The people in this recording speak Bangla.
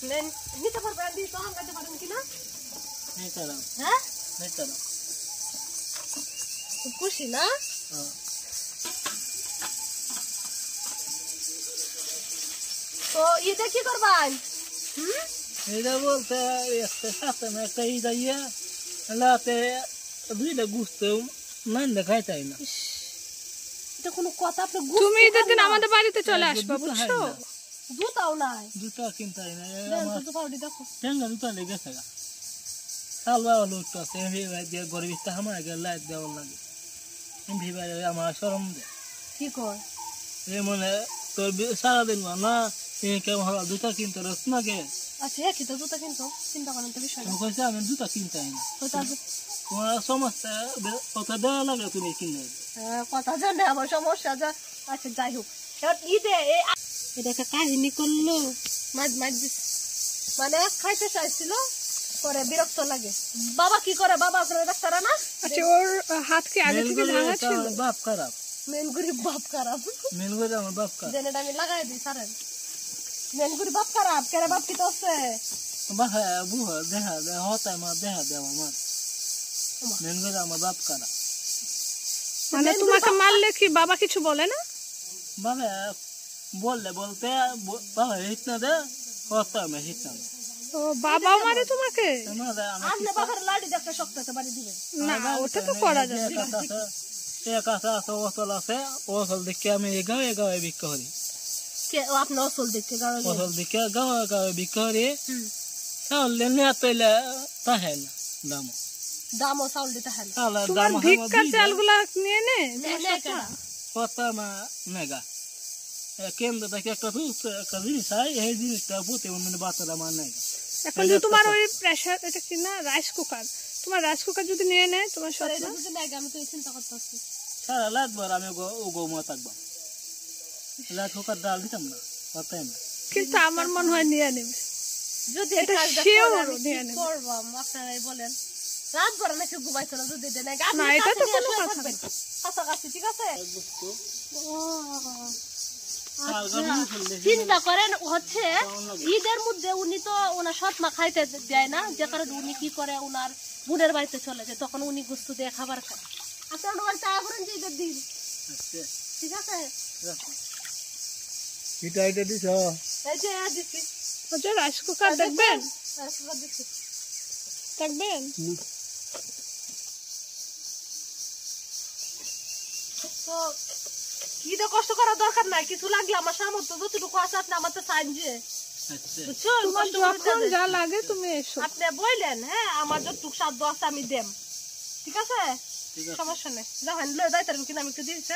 নিতে পারবে আন্টি তো হাঙ্গাতে পারেন কিনা নিতে না হ্যাঁ নিতে না খুব খুশি না তো ঈদে কি করবেন এটা বলতে একটা সাথে না একটা ইদাইয়া লাতে দুইটা গুছতে মান দেখাই তাই না এটা কোনো কথা আপনি তুমি ঈদের দিন আমাদের বাড়িতে চলে আসবা বুঝছো জুতাও নাই জুতা কিনতাই না আমার তো পাউডি দেখো টেঙ্গা জুতা লেগে থাকা সালবা লোক তো আছে যে গরিবটা আমার আগে লাইট দেওয়ার লাগে এমভি ভাই আমার শরম দে কি কর এ মনে তোর সারাদিন না কেমন হবে জুতা কিনতে রস না গে আচ্ছা হ্যাঁ কি তো জুতা কিনতো চিন্তা করেন তো বিষয় কইছে আমি জুতা কিনতাই না না তোমার সমস্যা কথা দেওয়া লাগে তুমি কিনে কথা জানে আমার সমস্যা যা আচ্ছা যাই হোক ঈদে এটা একটা কাহিনী করলো মানে খাইতে চাইছিল পরে বিরক্ত লাগে বাবা কি করে বাবা করে ডাক্তার না আচ্ছা ওর হাত কি আগে থেকে ভাঙা ছিল বাপ খারাপ মেন গরিব বাপ খারাপ মেন গরিব আমার বাপ খারাপ জেনেটা আমি লাগাই দিই সারেন মেন গরিব বাপ খারাপ কেরে বাপ কি তো আছে বাহা বুহা দেহা হতা মা দেহা দেওয়া আমার মেন গরিব আমার বাপ খারাপ মানে তোমাকে মারলে কি বাবা কিছু বলে না বাবা বললে বলতে বাবা হিট না দে হতা মা হিট না ও বাবাও মারে তোমাকে আপনি বাবার লাড়ি দেখতে শক্ত হতে পারি দিবেন না ওটা তো করা যাবে এক আছে ওসল আছে ওসল দেখে আমি এগাঁয়ে বিক্রি করি কে আপনি ওসল দেখতে গাওয়া ওসল দেখে গাঁয়ে বিক্রি করি চাউল নিয়ে তৈলে তাহে না দামও চাউল দিতে হয় তোমার ভিক্ষার চালগুলা নিয়ে নে কত মা মেগা কেন্দ্র থেকে একটা জিনিস হয় এই জিনিসটা প্রতি বাচ্চারা আমার নেই এখন যদি তোমার ওই প্রেসার এটা কি না রাইস কুকার তোমার রাইস কুকার যদি নিয়ে নেয় তোমার সব আমি তো চিন্তা করতেছি সারা লাগবার আমি গো মত থাকবো রাইস কুকার ডাল দিতাম না পাতাই না কিন্তু আমার মনে হয় নিয়ে নেবে যদি এটা শিওর নিয়ে নেবে করবো আপনারাই বলেন রাত ভর নাকি ঘুমাইছো না যদি দেন না এটা তো কোনো কথা না কাছাকাছি ঠিক আছে চিন্তা করেন হচ্ছে ঈদের মধ্যে উনি তো ওনার সৎ মা খাইতে দেয় না যে কারণে উনি কি করে ওনার বোনের বাড়িতে চলে যায় তখন উনি গুস্তু দিয়ে খাবার খায় আপনার ওনার চায়া করেন যে ঈদের দিন ঠিক আছে এটা দিছ এই যে দিচ্ছি ওটা রাইস কুকার দেখবেন রাইস কুকার দিচ্ছি দেখবেন তো কি তো কষ্ট করার দরকার নাই কিছু লাগলে আমার সামর্থ্য যতটুকু আছে আপনি আমার তো সাহায্য বুঝছো যখন যা লাগে তুমি এসো আপনি বললেন হ্যাঁ আমার যতটুকু সাধ্য আছে আমি দেম ঠিক আছে সমস্যা নেই যখন লয়ে যাইতে কিনা আমি একটু দিয়েছে